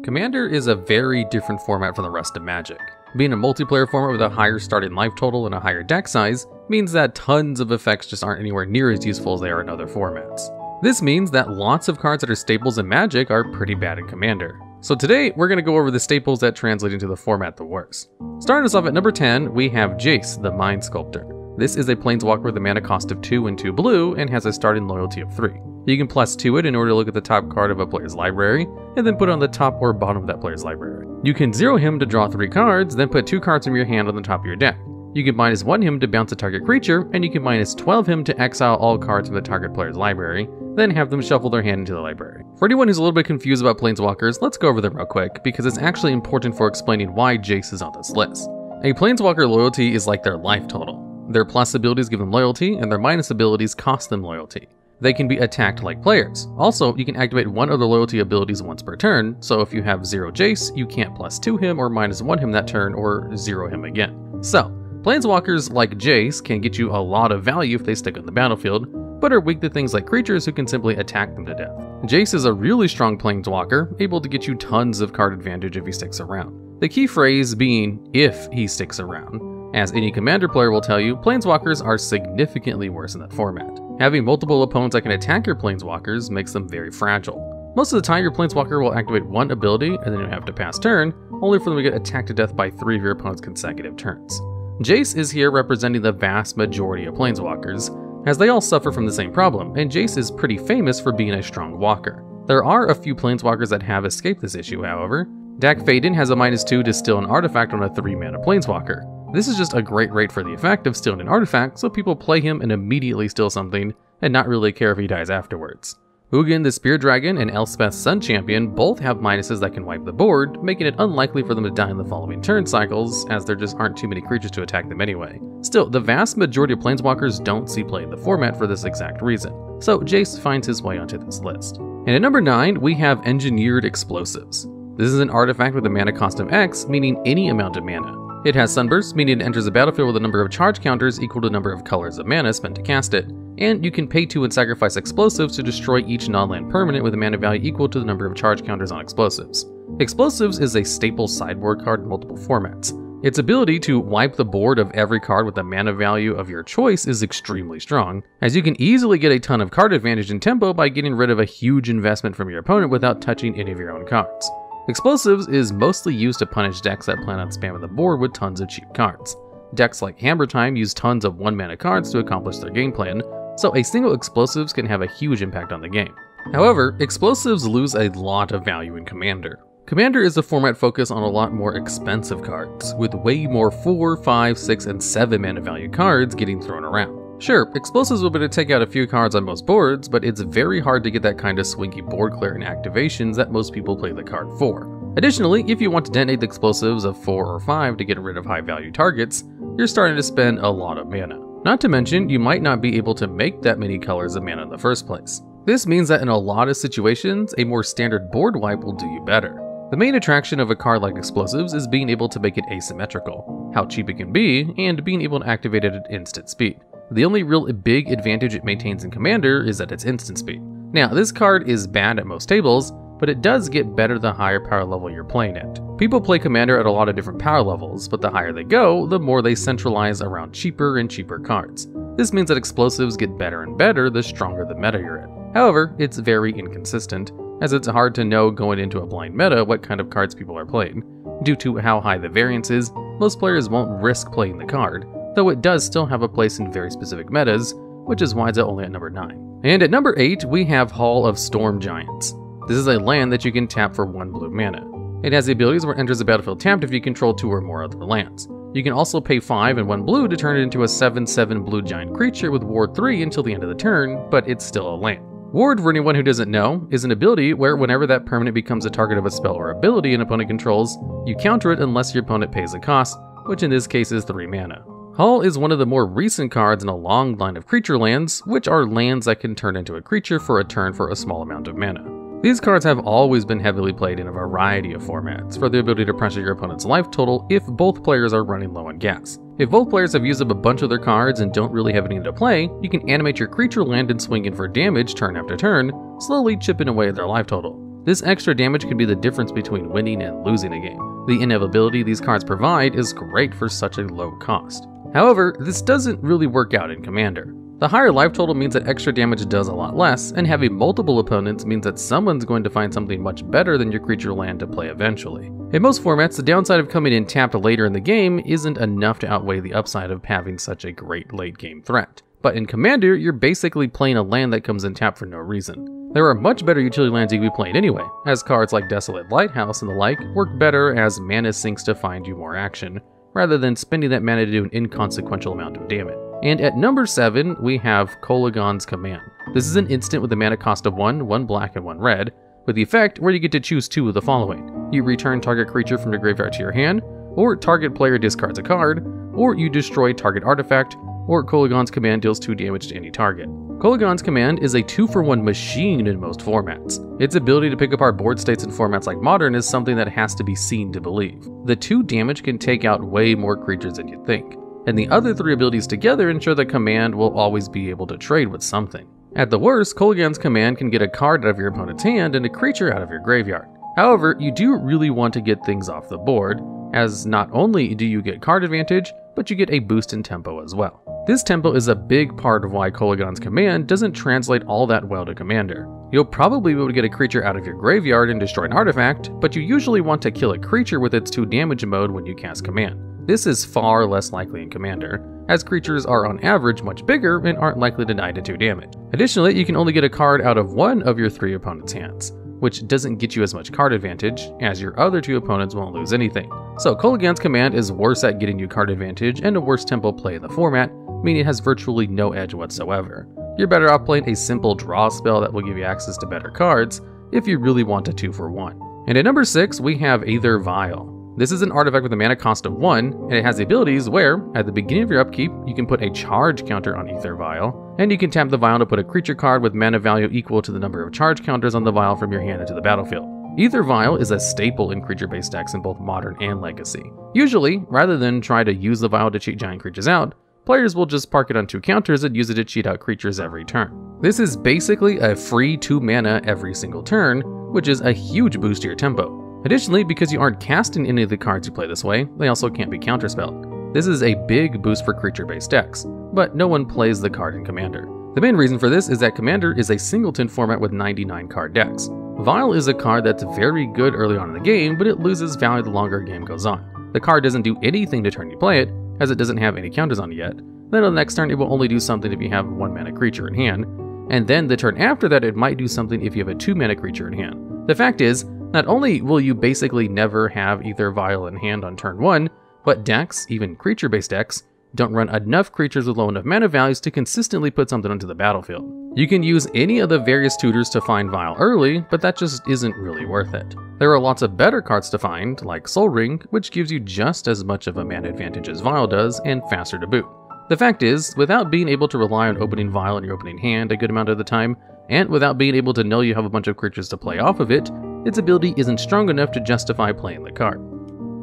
Commander is a very different format from the rest of Magic. Being a multiplayer format with a higher starting life total and a higher deck size means that tons of effects just aren't anywhere near as useful as they are in other formats. This means that lots of cards that are staples in Magic are pretty bad in Commander. So today, we're going to go over the staples that translate into the format the worst. Starting us off at number 10, we have Jace, the Mind Sculptor. This is a planeswalker with a mana cost of 2 and 2 blue and has a starting loyalty of 3. You can +2 it in order to look at the top card of a player's library, and then put it on the top or bottom of that player's library. You can 0 him to draw 3 cards, then put 2 cards from your hand on the top of your deck. You can -1 him to bounce a target creature, and you can -12 him to exile all cards from the target player's library, then have them shuffle their hand into the library. For anyone who's a little bit confused about planeswalkers, let's go over them real quick, because it's actually important for explaining why Jace is on this list. A planeswalker loyalty is like their life total. Their plus abilities give them loyalty, and their minus abilities cost them loyalty. They can be attacked like players. Also, you can activate one of the loyalty abilities once per turn, so if you have 0 Jace, you can't +2 him or -1 him that turn, or 0 him again. So, planeswalkers like Jace can get you a lot of value if they stick on the battlefield, but are weak to things like creatures who can simply attack them to death. Jace is a really strong planeswalker, able to get you tons of card advantage if he sticks around. The key phrase being, if he sticks around. As any Commander player will tell you, planeswalkers are significantly worse in that format. Having multiple opponents that can attack your planeswalkers makes them very fragile. Most of the time, your planeswalker will activate one ability and then you have to pass turn, only for them to get attacked to death by 3 of your opponent's consecutive turns. Jace is here representing the vast majority of planeswalkers, as they all suffer from the same problem, and Jace is pretty famous for being a strong walker. There are a few planeswalkers that have escaped this issue, however. Dak Faden has a -2 to steal an artifact on a 3-mana planeswalker. This is just a great rate for the effect of stealing an artifact, so people play him and immediately steal something, and not really care if he dies afterwards. Ugin the Spear Dragon and Elspeth's Sun Champion both have minuses that can wipe the board, making it unlikely for them to die in the following turn cycles, as there just aren't too many creatures to attack them anyway. Still, the vast majority of planeswalkers don't see play in the format for this exact reason, so Jace finds his way onto this list. And at number 9, we have Engineered Explosives. This is an artifact with a mana cost of X, meaning any amount of mana. It has Sunburst, meaning it enters the battlefield with a number of charge counters equal to the number of colors of mana spent to cast it, and you can pay 2 and sacrifice explosives to destroy each non-land permanent with a mana value equal to the number of charge counters on explosives. Explosives is a staple sideboard card in multiple formats. Its ability to wipe the board of every card with a mana value of your choice is extremely strong, as you can easily get a ton of card advantage in tempo by getting rid of a huge investment from your opponent without touching any of your own cards. Explosives is mostly used to punish decks that plan on spamming the board with tons of cheap cards. Decks like Hammer Time use tons of 1-mana cards to accomplish their game plan, so a single explosives can have a huge impact on the game. However, explosives lose a lot of value in Commander. Commander is a format focused on a lot more expensive cards, with way more 4, 5, 6, and 7 mana value cards getting thrown around. Sure, explosives will be able to take out a few cards on most boards, but it's very hard to get that kind of swingy board clearing activations that most people play the card for. Additionally, if you want to detonate the explosives of 4 or 5 to get rid of high value targets, you're starting to spend a lot of mana. Not to mention, you might not be able to make that many colors of mana in the first place. This means that in a lot of situations, a more standard board wipe will do you better. The main attraction of a card like Explosives is being able to make it asymmetrical, how cheap it can be, and being able to activate it at instant speed. The only real big advantage it maintains in Commander is that it's instant speed. Now, this card is bad at most tables, but it does get better the higher power level you're playing at. People play Commander at a lot of different power levels, but the higher they go, the more they centralize around cheaper and cheaper cards. This means that explosives get better and better the stronger the meta you're in. However, it's very inconsistent, as it's hard to know going into a blind meta what kind of cards people are playing. Due to how high the variance is, most players won't risk playing the card, though it does still have a place in very specific metas, which is why it's only at number 9. And at number 8, we have Hall of Storm Giants. This is a land that you can tap for 1 blue mana. It has the abilities where it enters the battlefield tapped if you control 2 or more other lands. You can also pay 5 and 1 blue to turn it into a 7/7 blue giant creature with Ward 3 until the end of the turn, but it's still a land. Ward, for anyone who doesn't know, is an ability where whenever that permanent becomes a target of a spell or ability an opponent controls, you counter it unless your opponent pays the cost, which in this case is 3 mana. Hall is one of the more recent cards in a long line of creature lands, which are lands that can turn into a creature for a turn for a small amount of mana. These cards have always been heavily played in a variety of formats, for the ability to pressure your opponent's life total if both players are running low on gas. If both players have used up a bunch of their cards and don't really have any to play, you can animate your creature land and swing in for damage turn after turn, slowly chipping away at their life total. This extra damage could be the difference between winning and losing a game. The inevitability these cards provide is great for such a low cost. However, this doesn't really work out in Commander. The higher life total means that extra damage does a lot less, and having multiple opponents means that someone's going to find something much better than your creature land to play eventually. In most formats, the downside of coming in tapped later in the game isn't enough to outweigh the upside of having such a great late game threat. But in Commander, you're basically playing a land that comes in tapped for no reason. There are much better utility lands you could be playing anyway, as cards like Desolate Lighthouse and the like work better as mana sinks to find you more action, rather than spending that mana to do an inconsequential amount of damage. And at number 7, we have Kolaghan's Command. This is an instant with a mana cost of 1 black and 1 red, with the effect where you get to choose 2 of the following. You return target creature from the graveyard to your hand, or target player discards a card, or you destroy target artifact, or Kolaghan's Command deals 2 damage to any target. Kolaghan's Command is a 2-for-1 machine in most formats. Its ability to pick apart board states in formats like Modern is something that has to be seen to believe. The 2 damage can take out way more creatures than you'd think, and the other 3 abilities together ensure that Command will always be able to trade with something. At the worst, Kolaghan's Command can get a card out of your opponent's hand and a creature out of your graveyard. However, you do really want to get things off the board, as not only do you get card advantage, but you get a boost in tempo as well. This tempo is a big part of why Kolaghan's Command doesn't translate all that well to Commander. You'll probably be able to get a creature out of your graveyard and destroy an artifact, but you usually want to kill a creature with its 2 damage mode when you cast Command. This is far less likely in Commander, as creatures are on average much bigger and aren't likely to die to 2 damage. Additionally, you can only get a card out of 1 of your 3 opponents' hands, which doesn't get you as much card advantage, as your other 2 opponents won't lose anything. So Kolaghan's Command is worse at getting you card advantage and a worse tempo play in the format, meaning it has virtually no edge whatsoever. You're better off playing a simple draw spell that will give you access to better cards if you really want a 2-for-1. And at number 6, we have Aether Vial. This is an artifact with a mana cost of 1, and it has the abilities where, at the beginning of your upkeep, you can put a charge counter on Aether Vial, and you can tap the vial to put a creature card with mana value equal to the number of charge counters on the vial from your hand into the battlefield. Aether Vial is a staple in creature-based decks in both Modern and Legacy. Usually, rather than try to use the vial to cheat giant creatures out, players will just park it on 2 counters and use it to cheat out creatures every turn. This is basically a free 2 mana every single turn, which is a huge boost to your tempo. Additionally, because you aren't casting any of the cards you play this way, they also can't be counterspelled. This is a big boost for creature-based decks, but no one plays the card in Commander. The main reason for this is that Commander is a singleton format with 99 card decks. Vial is a card that's very good early on in the game, but it loses value the longer a game goes on. The card doesn't do anything to turn you play it, as it doesn't have any counters on it yet. Then on the next turn it will only do something if you have a 1 mana creature in hand, and then the turn after that it might do something if you have a 2 mana creature in hand. The fact is, not only will you basically never have Aether Vial in hand on turn 1, but decks, even creature-based decks, don't run enough creatures with low enough mana values to consistently put something onto the battlefield. You can use any of the various tutors to find Vial early, but that just isn't really worth it. There are lots of better cards to find, like Soul Ring, which gives you just as much of a mana advantage as Vial does, and faster to boot. The fact is, without being able to rely on opening Vial in your opening hand a good amount of the time, and without being able to know you have a bunch of creatures to play off of it, its ability isn't strong enough to justify playing the card.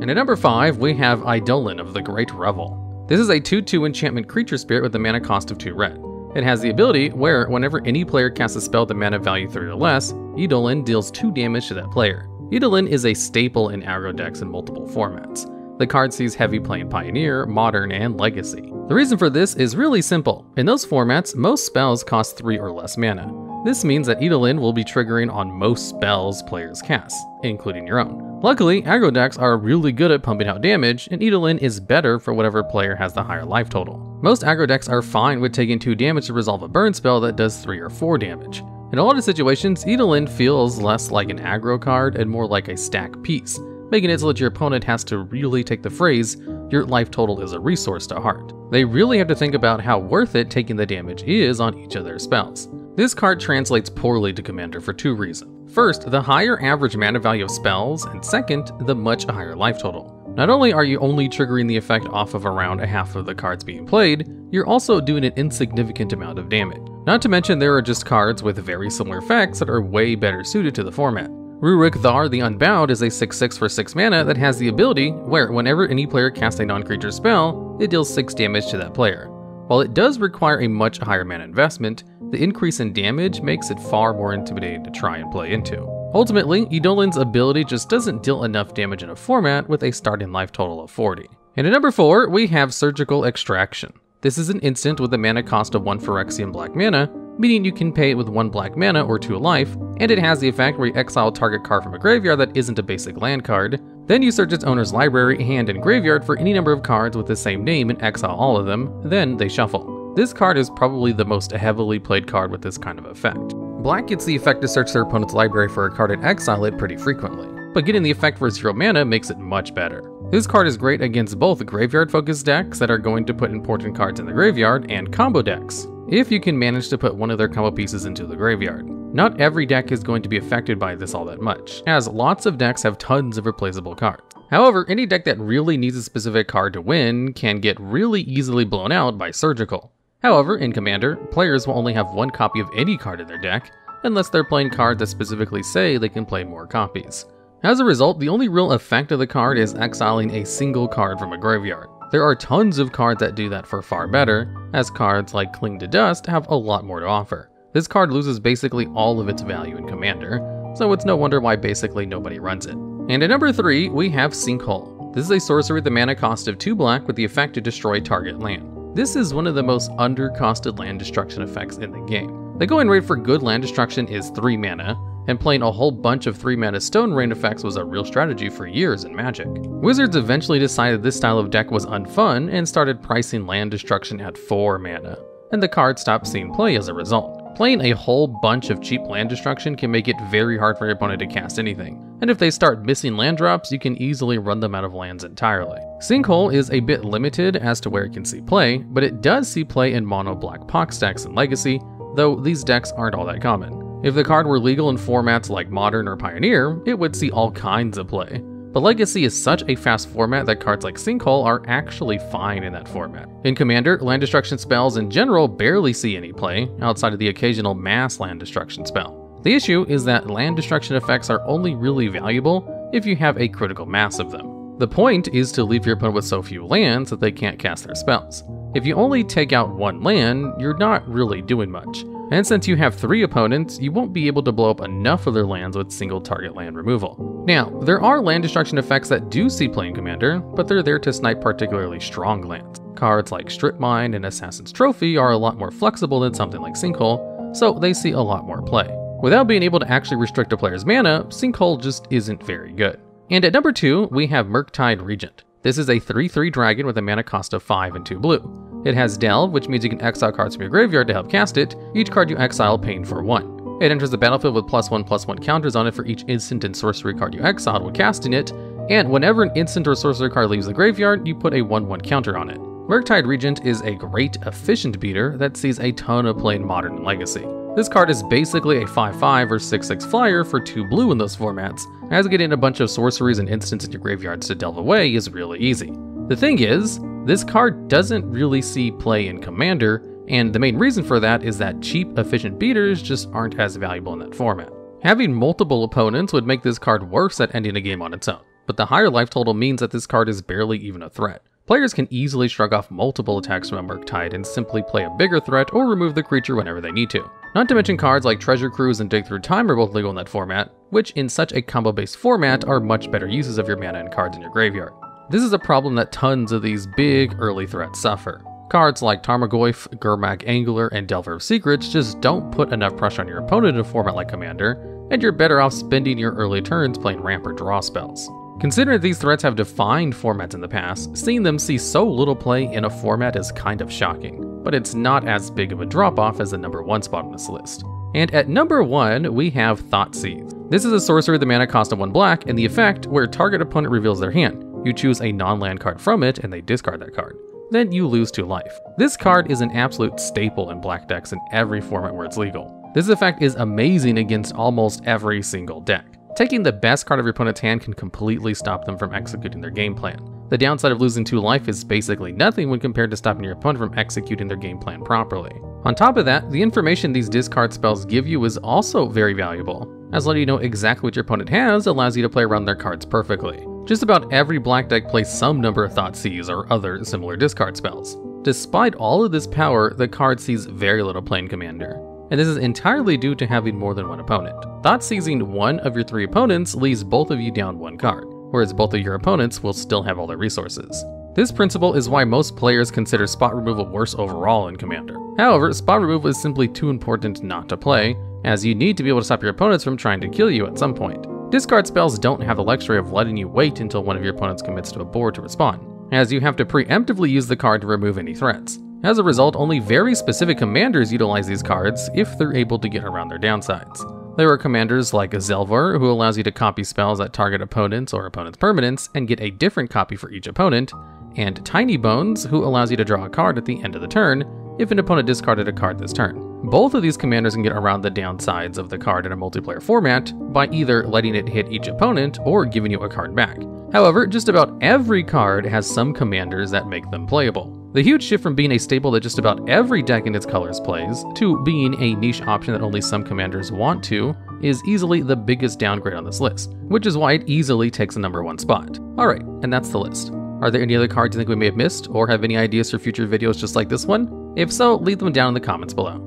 And at number 5, we have Eidolon of the Great Revel. This is a 2/2 enchantment creature spirit with a mana cost of 2 red. It has the ability where, whenever any player casts a spell with a mana value 3 or less, Eidolon deals 2 damage to that player. Eidolon is a staple in aggro decks in multiple formats. The card sees heavy play in Pioneer, Modern, and Legacy. The reason for this is really simple. In those formats, most spells cost 3 or less mana. This means that Eidolon will be triggering on most spells players cast, including your own. Luckily, aggro decks are really good at pumping out damage, and Eidolon is better for whatever player has the higher life total. Most aggro decks are fine with taking 2 damage to resolve a burn spell that does 3 or 4 damage. In a lot of situations, Eidolon feels less like an aggro card and more like a stack piece, making it so that your opponent has to really take the phrase, "your life total is a resource" to heart. They really have to think about how worth it taking the damage is on each of their spells. This card translates poorly to Commander for 2 reasons. First, the higher average mana value of spells, and second, the much higher life total. Not only are you only triggering the effect off of around a half of the cards being played, you're also doing an insignificant amount of damage. Not to mention there are just cards with very similar effects that are way better suited to the format. Rurik Thar the Unbound is a 6/6 for 6 mana that has the ability where whenever any player casts a non-creature spell, it deals 6 damage to that player. While it does require a much higher mana investment, the increase in damage makes it far more intimidating to try and play into. Ultimately, Eidolon's ability just doesn't deal enough damage in a format with a starting life total of 40. And at number 4, we have Surgical Extraction. This is an instant with a mana cost of 1 Phyrexian black mana, meaning you can pay it with 1 black mana or 2 life, and it has the effect where you exile a target card from a graveyard that isn't a basic land card. Then you search its owner's library, hand, and graveyard for any number of cards with the same name and exile all of them, then they shuffle. This card is probably the most heavily played card with this kind of effect. Black gets the effect to search their opponent's library for a card and exile it pretty frequently, but getting the effect for 0 mana makes it much better. This card is great against both graveyard-focused decks that are going to put important cards in the graveyard and combo decks, if you can manage to put one of their combo pieces into the graveyard. Not every deck is going to be affected by this all that much, as lots of decks have tons of replaceable cards. However, any deck that really needs a specific card to win can get really easily blown out by Surgical. However, in Commander, players will only have 1 copy of any card in their deck, unless they're playing cards that specifically say they can play more copies. As a result, the only real effect of the card is exiling a single card from a graveyard. There are tons of cards that do that for far better, as cards like Cling to Dust have a lot more to offer. This card loses basically all of its value in Commander, so it's no wonder why basically nobody runs it. And at number 3, we have Sinkhole. This is a sorcery with a mana cost of 2 black with the effect to destroy target land. This is one of the most undercosted land destruction effects in the game. The going rate for good land destruction is 3 mana, and playing a whole bunch of 3 mana stone rain effects was a real strategy for years in Magic. Wizards eventually decided this style of deck was unfun and started pricing land destruction at 4 mana, and the card stopped seeing play as a result. Playing a whole bunch of cheap land destruction can make it very hard for your opponent to cast anything, and if they start missing land drops, you can easily run them out of lands entirely. Sinkhole is a bit limited as to where it can see play, but it does see play in mono black pox decks and Legacy, though these decks aren't all that common. If the card were legal in formats like Modern or Pioneer, it would see all kinds of play. But Legacy is such a fast format that cards like Sinkhole are actually fine in that format. In Commander, land destruction spells in general barely see any play, outside of the occasional mass land destruction spell. The issue is that land destruction effects are only really valuable if you have a critical mass of them. The point is to leave your opponent with so few lands that they can't cast their spells. If you only take out 1 land, you're not really doing much. And since you have 3 opponents, you won't be able to blow up enough of their lands with single target land removal. Now, there are land destruction effects that do see play in Commander, but they're there to snipe particularly strong lands. Cards like Strip Mine and Assassin's Trophy are a lot more flexible than something like Sinkhole, so they see a lot more play. Without being able to actually restrict a player's mana, Sinkhole just isn't very good. And at number 2, we have Murktide Regent. This is a 3/3 dragon with a mana cost of 5 and 2 blue. It has Delve, which means you can exile cards from your graveyard to help cast it, each card you exile paying for 1. It enters the battlefield with +1/+1 counters on it for each instant and sorcery card you exiled while casting it, and whenever an instant or sorcery card leaves the graveyard, you put a 1/1 counter on it. Murktide Regent is a great, efficient beater that sees a ton of play in Modern and Legacy. This card is basically a 5/5 or 6/6 flyer for 2 blue in those formats, as getting a bunch of sorceries and instants in your graveyards to delve away is really easy. The thing is, this card doesn't really see play in Commander, and the main reason for that is that cheap, efficient beaters just aren't as valuable in that format. Having multiple opponents would make this card worse at ending a game on its own, but the higher life total means that this card is barely even a threat. Players can easily shrug off multiple attacks from a Murktide and simply play a bigger threat or remove the creature whenever they need to. Not to mention cards like Treasure Cruise and Dig Through Time are both legal in that format, which in such a combo-based format are much better uses of your mana and cards in your graveyard. This is a problem that tons of these big early threats suffer. Cards like Tarmogoyf, Gurmag Angler, and Delver of Secrets just don't put enough pressure on your opponent in a format like Commander, and you're better off spending your early turns playing ramp or draw spells. Considering these threats have defined formats in the past, seeing them see so little play in a format is kind of shocking, but it's not as big of a drop-off as the number 1 spot on this list. And at number 1, we have Thoughtseize. This is a sorcery with a mana cost of 1 black, and the effect where target opponent reveals their hand. You choose a non-land card from it, and they discard that card. Then you lose 2 life. This card is an absolute staple in black decks in every format where it's legal. This effect is amazing against almost every single deck. Taking the best card of your opponent's hand can completely stop them from executing their game plan. The downside of losing 2 life is basically nothing when compared to stopping your opponent from executing their game plan properly. On top of that, the information these discard spells give you is also very valuable, as letting you know exactly what your opponent has allows you to play around their cards perfectly. Just about every black deck plays some number of Thoughtseize or other similar discard spells. Despite all of this power, the card sees very little play in Commander. and this is entirely due to having more than one opponent. Thoughtseizing one of your 3 opponents leaves both of you down 1 card, whereas both of your opponents will still have all their resources. This principle is why most players consider spot removal worse overall in Commander. However, spot removal is simply too important not to play, as you need to be able to stop your opponents from trying to kill you at some point. Discard spells don't have the luxury of letting you wait until one of your opponents commits to a board to respond, as you have to preemptively use the card to remove any threats. As a result, only very specific commanders utilize these cards if they're able to get around their downsides. There are commanders like Zelvar, who allows you to copy spells that target opponents or opponents' permanents and get a different copy for each opponent, and Tiny Bones, who allows you to draw a card at the end of the turn if an opponent discarded a card this turn. Both of these commanders can get around the downsides of the card in a multiplayer format by either letting it hit each opponent or giving you a card back. However, just about every card has some commanders that make them playable. The huge shift from being a staple that just about every deck in its colors plays, to being a niche option that only some commanders want to, is easily the biggest downgrade on this list, which is why it easily takes the #1 spot. Alright, and that's the list. Are there any other cards you think we may have missed, or have any ideas for future videos just like this one? If so, leave them down in the comments below.